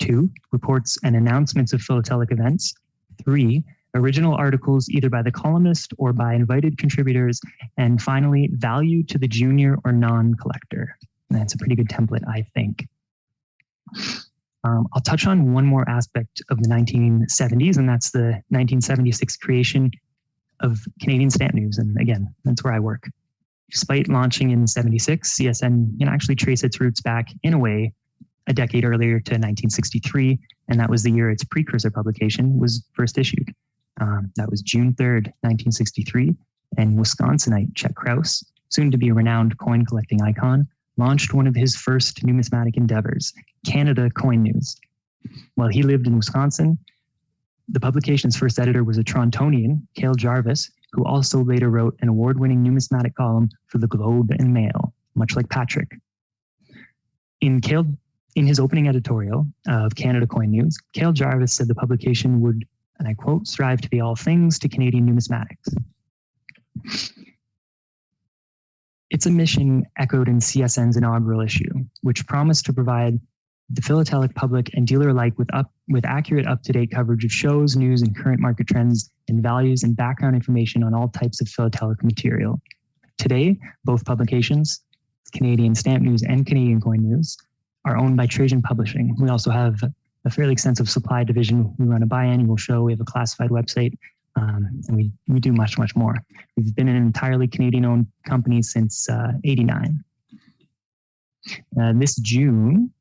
2, reports and announcements of philatelic events, 3, original articles either by the columnist or by invited contributors, and finally, value to the junior or non-collector. And that's a pretty good template, I think. I'll touch on one more aspect of the 1970s, and that's the 1976 creation of Canadian Stamp News. And again, that's where I work. Despite launching in 76, CSN can actually trace its roots back, in a way, a decade earlier to 1963, and that was the year its precursor publication was first issued. That was June 3rd, 1963, and Wisconsinite Chet Krause, soon to be a renowned coin collecting icon, launched one of his first numismatic endeavors, Canada Coin News. While he lived in Wisconsin, the publication's first editor was a Torontonian, Cale Jarvis, who who also later wrote an award-winning numismatic column for the Globe and Mail, much like Patrick. In his opening editorial of Canada Coin News, Cale Jarvis said the publication would, and I quote, strive to be all things to Canadian numismatics. It's a mission echoed in CSN's inaugural issue, which promised to provide the philatelic public and dealer alike with accurate, up-to-date coverage of shows, news, and current market trends and values and background information on all types of philatelic material. Today, both publications, Canadian Stamp News and Canadian Coin News, are owned by Trajan Publishing. We also have a fairly extensive supply division. We run a biannual show. We have a classified website, and we do much, much more. We've been an entirely Canadian-owned company since '89. This June,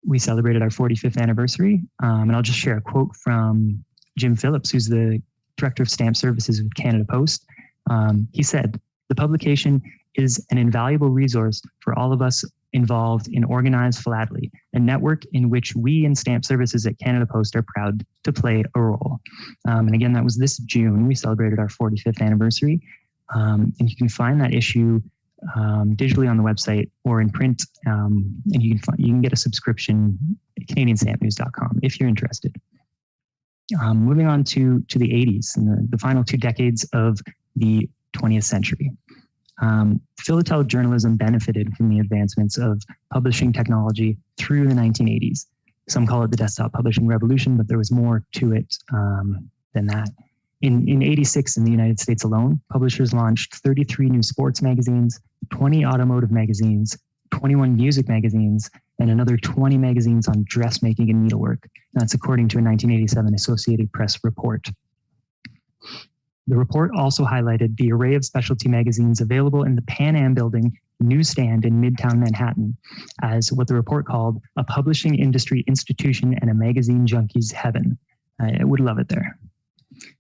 we celebrated our 45th anniversary, and I'll just share a quote from Jim Phillips, who's the Director of Stamp Services with Canada Post. He said, "The publication is an invaluable resource for all of us involved in organized philately, a network in which we in Stamp Services at Canada Post are proud to play a role." And again, that was this June. We celebrated our 45th anniversary. And you can find that issue digitally on the website or in print. And you can get a subscription at CanadianStampNews.com if you're interested. Moving on to the 80s and the final 2 decades of the 20th century. Philatelic journalism benefited from the advancements of publishing technology through the 1980s. Some call it the desktop publishing revolution, but there was more to it than that. In '86, in the United States alone, publishers launched 33 new sports magazines, 20 automotive magazines, 21 music magazines, and another 20 magazines on dressmaking and needlework. That's according to a 1987 Associated Press report. The report also highlighted the array of specialty magazines available in the Pan Am Building newsstand in Midtown Manhattan as what the report called a publishing industry institution and a magazine junkie's heaven. I would love it there.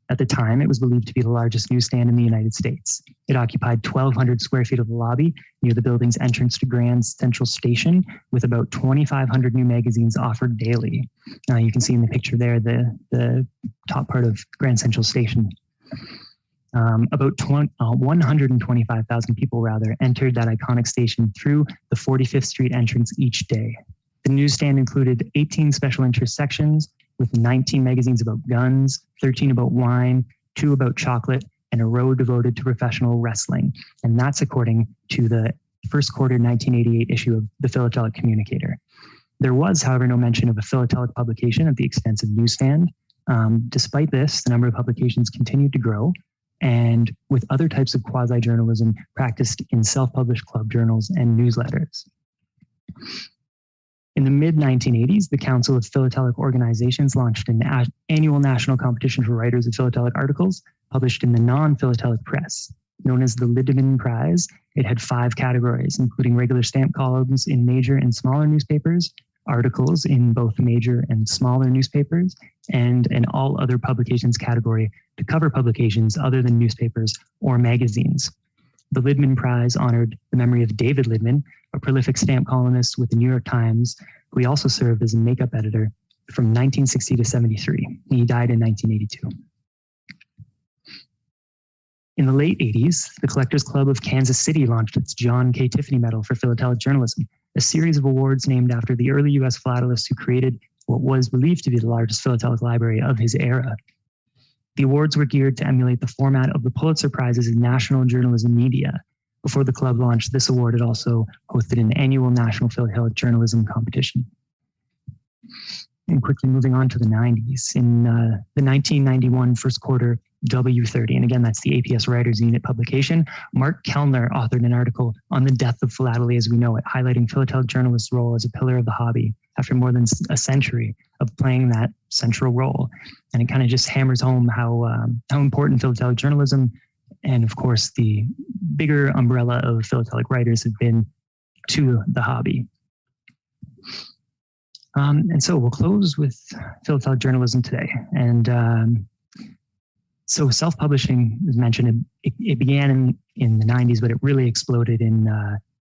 At the time, it was believed to be the largest newsstand in the United States. It occupied 1,200 square feet of the lobby near the building's entrance to Grand Central Station, with about 2,500 new magazines offered daily. You can see in the picture there the top part of Grand Central Station. About 125,000 people entered that iconic station through the 45th Street entrance each day. The newsstand included 18 special interest sections with 19 magazines about guns, 13 about wine, 2 about chocolate, and a row devoted to professional wrestling. And that's according to the first quarter 1988 issue of the Philatelic Communicator. There was, however, no mention of a philatelic publication at the extensive newsstand. Despite this, the number of publications continued to grow, and with other types of quasi-journalism practiced in self-published club journals and newsletters. In the mid-1980s, the Council of Philatelic Organizations launched an annual national competition for writers of philatelic articles published in the non-philatelic press. Known as the Liberman Prize, it had 5 categories, including regular stamp columns in major and smaller newspapers, articles in both major and smaller newspapers, and an all other publications category to cover publications other than newspapers or magazines. The Liberman Prize honored the memory of David Liberman, a prolific stamp columnist with the New York Times, who he also served as a makeup editor from 1960 to 73. He died in 1982. In the late 80s, the Collectors Club of Kansas City launched its John K. Tiffany Medal for Philatelic Journalism, a series of awards named after the early U.S. philatelist who created what was believed to be the largest philatelic library of his era. The awards were geared to emulate the format of the Pulitzer Prizes in national journalism media. Before the club launched this award, it also hosted an annual national philatelic journalism competition. And quickly moving on to the 90s. In the 1991 first quarter W30, and again, that's the APS Writers Unit publication, Mark Kellner authored an article on the death of philately as we know it, highlighting philatelic journalists' role as a pillar of the hobby after more than a century of playing that central role. And it kind of just hammers home how important philatelic journalism and, of course, the bigger umbrella of philatelic writers have been to the hobby. And so we'll close with philatelic journalism today. And so self-publishing, as mentioned, it began in the 90s, but it really exploded in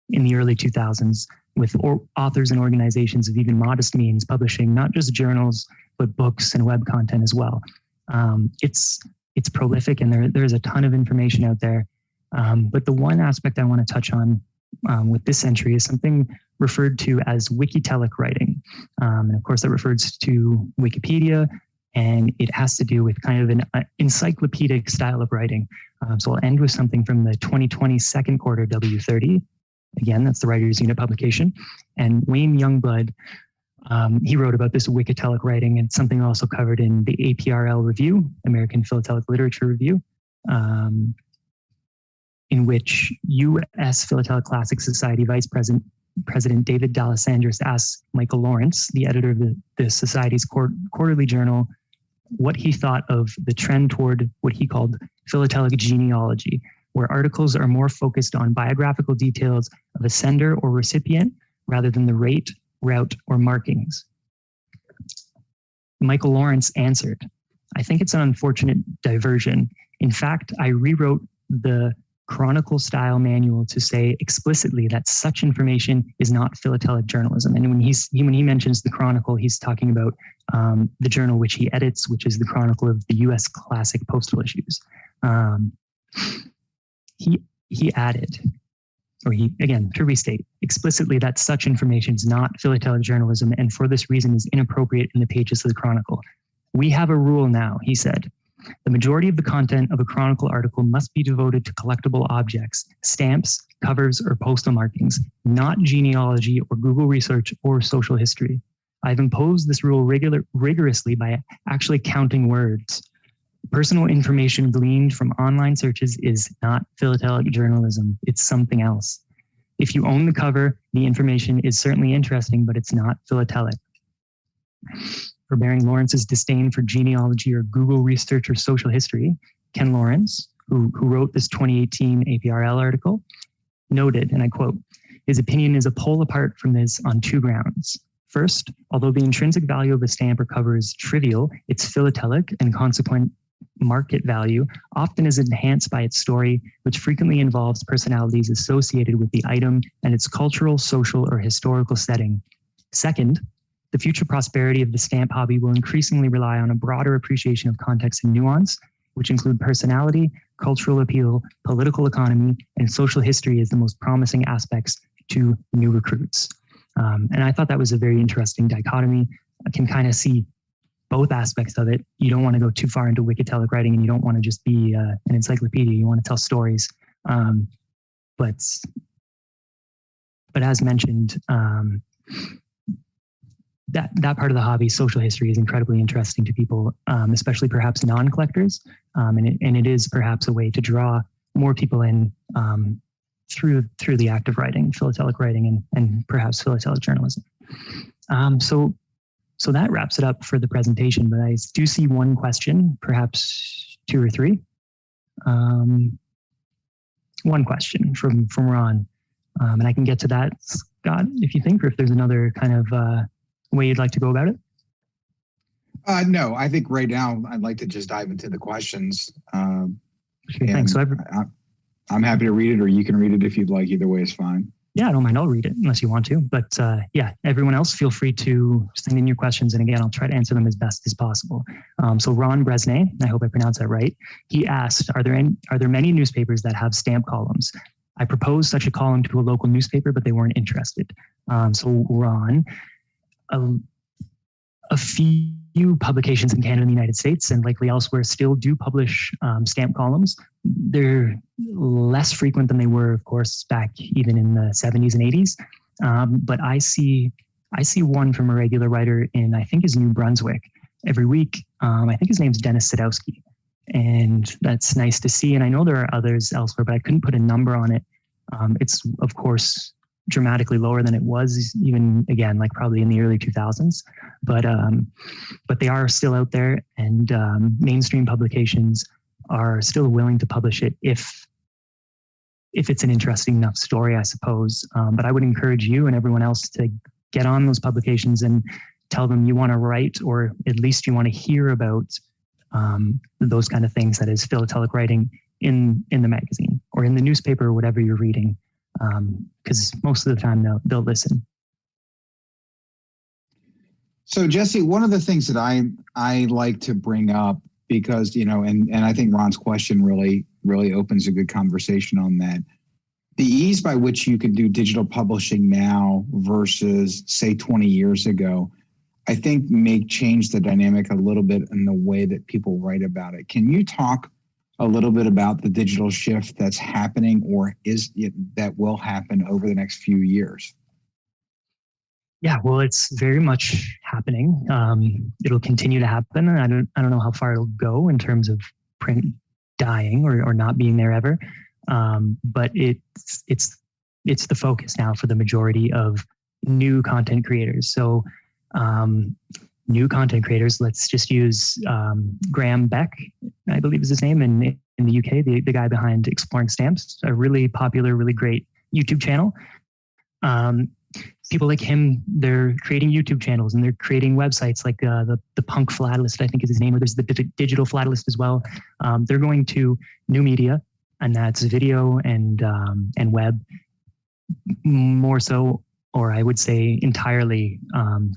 the early 2000s with authors and organizations of even modest means publishing not just journals, but books and web content as well. It's it's prolific, and there's a ton of information out there. But the one aspect I want to touch on with this entry is something referred to as Wikitelic writing. And of course, that refers to Wikipedia, and it has to do with kind of an encyclopedic style of writing. So I'll end with something from the 2020 second quarter W30. Again, that's the Writers Unit publication. And Wayne Youngblood, he wrote about this Wikitelic writing, and something also covered in the APRL review, American Philatelic Literature Review, in which U.S. Philatelic Classic Society Vice President David D'Alessandris asks Michael Lawrence, the editor of the Society's quarterly journal, what he thought of the trend toward what he called philatelic genealogy, where articles are more focused on biographical details of a sender or recipient rather than the rate, route, or markings. Michael Lawrence answered, I think it's an unfortunate diversion. In fact, I rewrote the Chronicle style manual to say explicitly that such information is not philatelic journalism. And when he mentions the Chronicle, he's talking about the journal which he edits, which is the Chronicle of the U.S. Classic Postal Issues. He added, again, to restate, explicitly that such information is not philatelic journalism, and for this reason is inappropriate in the pages of the Chronicle. We have a rule now, he said. The majority of the content of a Chronicle article must be devoted to collectible objects, stamps, covers, or postal markings, not genealogy or Google research or social history. I've imposed this rule rigorously by actually counting words. Personal information gleaned from online searches is not philatelic journalism. It's something else. If you own the cover, the information is certainly interesting, but it's not philatelic. Forbearing Lawrence's disdain for genealogy or Google research or social history, Ken Lawrence, who wrote this 2018 APRL article, noted, and I quote, his opinion is a pole apart from this on two grounds. First, although the intrinsic value of a stamp or cover is trivial, its philatelic and consequent market value often is enhanced by its story, which frequently involves personalities associated with the item and its cultural, social, or historical setting. Second, the future prosperity of the stamp hobby will increasingly rely on a broader appreciation of context and nuance, which include personality, cultural appeal, political economy, and social history as the most promising aspects to new recruits. And I thought that was a very interesting dichotomy. I can kind of see both aspects of it. You don't want to go too far into Wikitelic writing, and you don't want to just be an encyclopedia. You want to tell stories. But as mentioned, that part of the hobby, social history, is incredibly interesting to people, especially perhaps non-collectors. And it is perhaps a way to draw more people in through the act of writing, philatelic writing, and perhaps philatelic journalism. So that wraps it up for the presentation, but I do see one question, perhaps two or three. One question from Ron, and I can get to that, Scott, if you think, or if there's another kind of way you'd like to go about it? No, I think right now I'd like to just dive into the questions. Okay, thanks. So I'm happy to read it, or you can read it if you'd like. Either way is fine. Yeah, I don't mind. I'll read it unless you want to. But yeah, everyone else, feel free to send in your questions. And again, I'll try to answer them as best as possible. So Ron Bresnay, I hope I pronounced that right. He asked, are there many newspapers that have stamp columns? I proposed such a column to a local newspaper, but they weren't interested. So Ron, a few publications in Canada and the United States, and likely elsewhere, still do publish stamp columns. They're less frequent than they were, of course, back even in the 70s and 80s. But I see one from a regular writer in, I think, is New Brunswick every week. I think his name's Dennis Sadowski, and that's nice to see. And I know there are others elsewhere, but I couldn't put a number on it. It's, of course, dramatically lower than it was even, again, like probably in the early 2000s, but they are still out there, and mainstream publications are still willing to publish it if it's an interesting enough story, I suppose. But I would encourage you and everyone else to get on those publications and tell them you want to write, or at least you want to hear about those kind of things, that is philatelic writing in the magazine or in the newspaper or whatever you're reading. Because most of the time they'll listen. So Jesse, one of the things that I like to bring up because, and I think Ron's question really opens a good conversation on that. The ease by which you can do digital publishing now versus, say, 20 years ago, I think may change the dynamic a little bit in the way that people write about it. Can you talk a little bit about the digital shift that's happening, or that will happen over the next few years? Yeah, well, it's very much happening. It'll continue to happen. I don't know how far it'll go in terms of print dying or not being there ever. But it's the focus now for the majority of new content creators. So new content creators, let's just use Graham Beck, I believe is his name, in the UK, the guy behind Exploring Stamps, a really popular, really great YouTube channel. People like him, they're creating YouTube channels and they're creating websites like the Punk Philatelist, I think is his name, or there's the Digital Philatelist as well. They're going to new media, and that's video and web, more so, or I would say entirely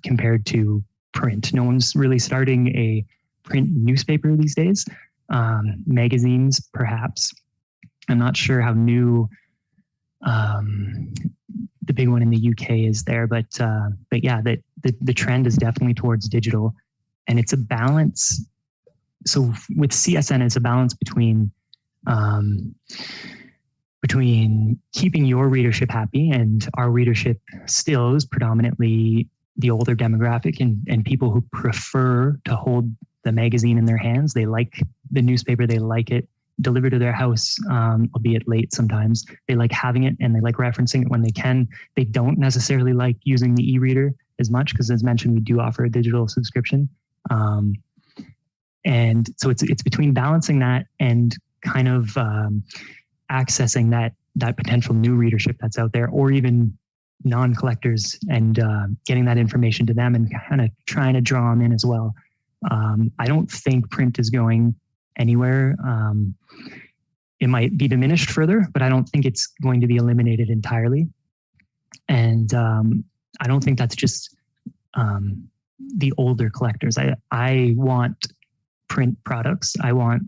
compared to print. No one's really starting a print newspaper these days. Magazines, perhaps. I'm not sure how new the big one in the UK is there, but yeah, the trend is definitely towards digital, and it's a balance. So with CSN, it's a balance between keeping your readership happy, and our readership still is predominantly the older demographic and people who prefer to hold the magazine in their hands. They like the newspaper, they like it delivered to their house, albeit late sometimes. They like having it and they like referencing it when they can. They don't necessarily like using the e-reader as much because, as mentioned, we do offer a digital subscription. And so it's between balancing that and kind of accessing that potential new readership that's out there, or even non-collectors, and getting that information to them and kind of trying to draw them in as well. I don't think print is going anywhere. It might be diminished further, but I don't think it's going to be eliminated entirely. And I don't think that's just the older collectors. I want print products. I want,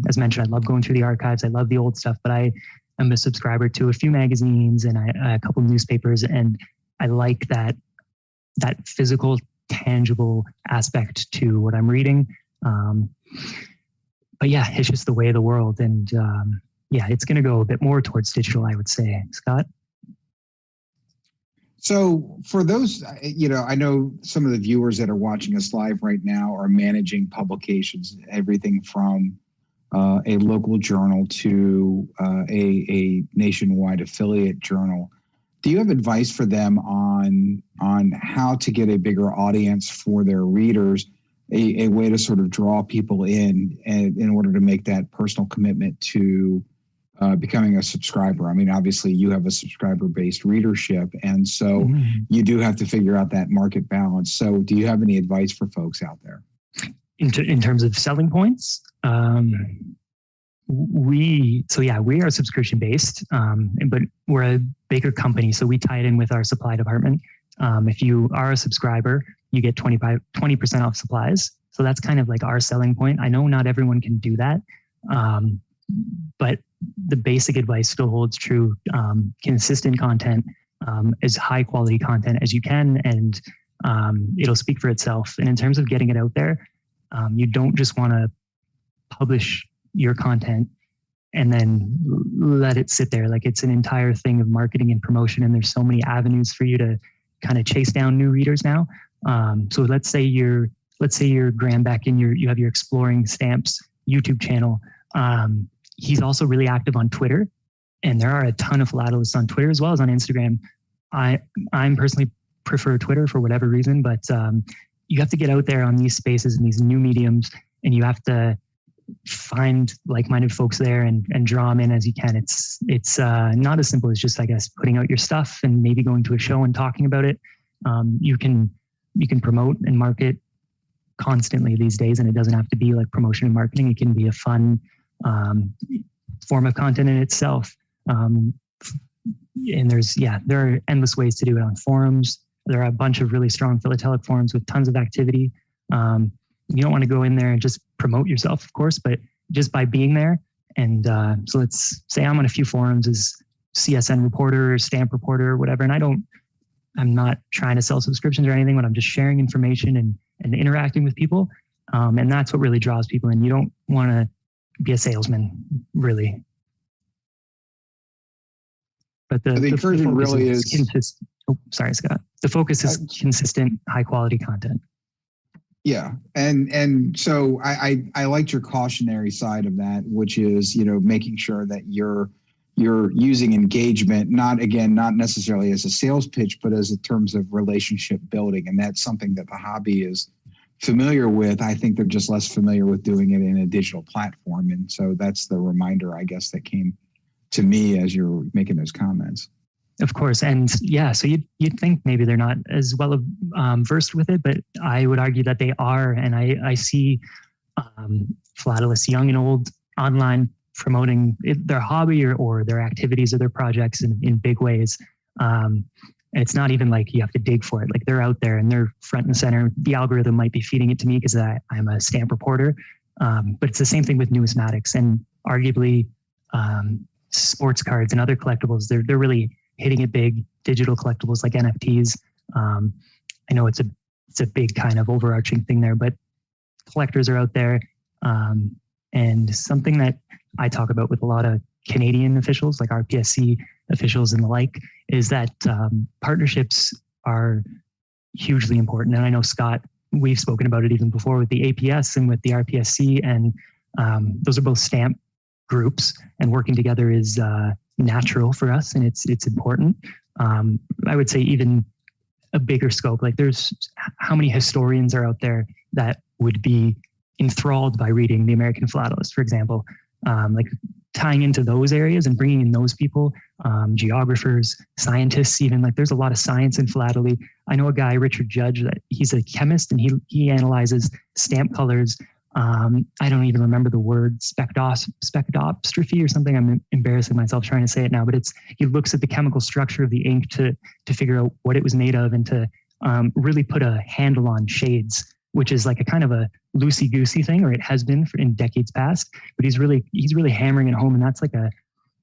as mentioned, I love going through the archives. I love the old stuff, but I am a subscriber to a few magazines and a couple of newspapers, and I like that physical, tangible aspect to what I'm reading. But yeah, it's just the way of the world. And yeah, it's going to go a bit more towards digital, I would say. Scott? So for those, I know some of the viewers that are watching us live right now are managing publications, everything from a local journal to a nationwide affiliate journal. Do you have advice for them on how to get a bigger audience for their readers, a way to sort of draw people in order to make that personal commitment to becoming a subscriber? I mean, obviously you have a subscriber-based readership, and so you do have to figure out that market balance. So do you have any advice for folks out there? In terms of selling points, we are subscription based, but we're a bigger company, so we tie it in with our supply department. If you are a subscriber, you get 20% off supplies. So that's kind of like our selling point. I know not everyone can do that, but the basic advice still holds true. Consistent content, as high quality content as you can, and it'll speak for itself. And in terms of getting it out there, you don't just want to publish your content and then let it sit there. Like, it's an entire thing of marketing and promotion, and there's so many avenues for you to kind of chase down new readers now. So let's say you're Graham Beck and you have your Exploring Stamps YouTube channel. He's also really active on Twitter, and there are a ton of philatelists on Twitter as well as on Instagram. I'm personally prefer Twitter for whatever reason, but you have to get out there on these spaces and these new mediums, and you have to find like-minded folks there and draw them in as you can. It's not as simple as just, I guess, putting out your stuff and maybe going to a show and talking about it. You can promote and market constantly these days, and it doesn't have to be like promotion and marketing. It can be a fun form of content in itself. And there are endless ways to do it on forums. There are a bunch of really strong philatelic forums with tons of activity. you don't want to go in there and just promote yourself, of course, but just by being there. And so let's say I'm on a few forums as CSN reporter or stamp reporter or whatever. And I'm not trying to sell subscriptions or anything, but I'm just sharing information and interacting with people. And that's what really draws people in. You don't want to be a salesman, really. But the encouragement really is consistent. Oh, sorry, Scott. The focus is consistent, high quality content. Yeah, and so I liked your cautionary side of that, which is, you know, making sure that you're using engagement, not necessarily as a sales pitch, but as in terms of relationship building, and that's something that the hobby is familiar with. I think they're just less familiar with doing it in a digital platform, and so that's the reminder, I guess, that came to me as you're making those comments. Of course. And yeah, so you'd think maybe they're not as well versed with it, but I would argue that they are. And I see philatelists, young and old, online promoting their hobby or their activities or their projects in big ways. And it's not even like you have to dig for it. Like they're out there and they're front and center. The algorithm might be feeding it to me because I'm a stamp reporter. But it's the same thing with numismatics and arguably sports cards and other collectibles. They're really hitting it big. Digital collectibles like NFTs. I know it's a big kind of overarching thing there, but collectors are out there. And something that I talk about with a lot of Canadian officials, like RPSC officials and the like, is that partnerships are hugely important. And I know, Scott, we've spoken about it even before with the APS and with the RPSC, and those are both stamp groups, and working together is natural for us, and it's important. I would say even a bigger scope, like there's how many historians are out there that would be enthralled by reading the American Philatelist, for example, like tying into those areas and bringing in those people, geographers, scientists, even. Like there's a lot of science in philately. I know a guy, Richard Judge, that he's a chemist and he analyzes stamp colors. I don't even remember the word, spectropstrophy or something. I'm embarrassing myself trying to say it now, but he looks at the chemical structure of the ink to figure out what it was made of and to really put a handle on shades, which is like a kind of a loosey-goosey thing, or it has been in decades past, but he's really hammering it home. And that's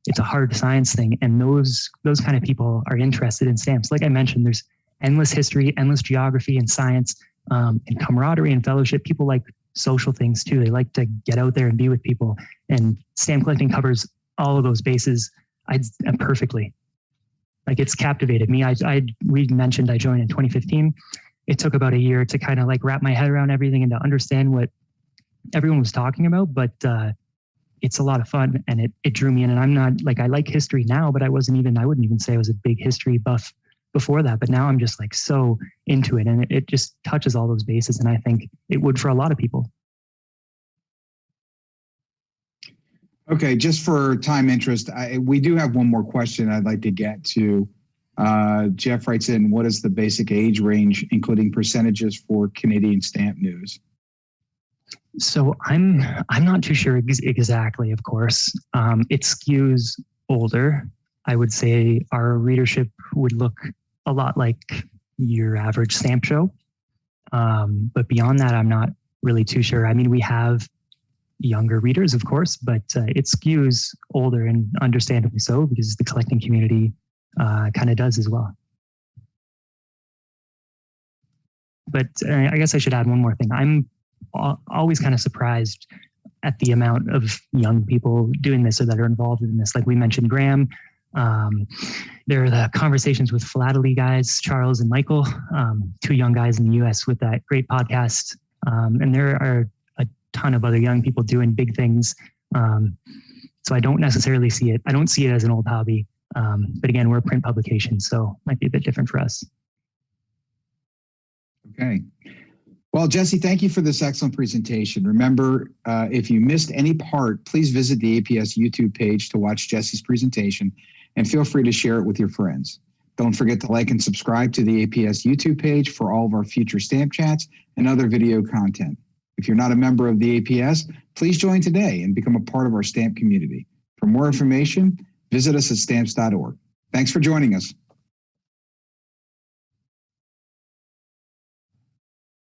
it's a hard science thing. And those kind of people are interested in stamps. Like I mentioned, there's endless history, endless geography and science, and camaraderie and fellowship. People like social things too. They like to get out there and be with people, and stamp collecting covers all of those bases perfectly. Like it's captivated me. We mentioned I joined in 2015. It took about a year to kind of like wrap my head around everything and to understand what everyone was talking about, but it's a lot of fun and it drew me in. And I'm not like, I like history now, but I wouldn't even say I was a big history buff before that, but now I'm just like so into it, and it just touches all those bases, and I think it would for a lot of people. Okay, just for time interest, we do have one more question I'd like to get to. Jeff writes in, what is the basic age range, including percentages for Canadian stamp news? So I'm not too sure exactly, of course. It skews older. I would say our readership would look a lot like your average stamp show. But beyond that, I'm not really too sure. I mean, we have younger readers, of course, but it skews older, and understandably so, because the collecting community kind of does as well. But I guess I should add one more thing. I'm always kind of surprised at the amount of young people doing this or that are involved in this. Like we mentioned Graham. There are the conversations with Philately guys, Charles and Michael, two young guys in the US with that great podcast. And there are a ton of other young people doing big things. So I don't necessarily see it. I don't see it as an old hobby. But again, we're a print publication, so it might be a bit different for us. Okay. Well, Jesse, thank you for this excellent presentation. Remember, if you missed any part, please visit the APS YouTube page to watch Jesse's presentation, and feel free to share it with your friends. Don't forget to like and subscribe to the APS YouTube page for all of our future stamp chats and other video content. If you're not a member of the APS, please join today and become a part of our stamp community. For more information, visit us at stamps.org. Thanks for joining us.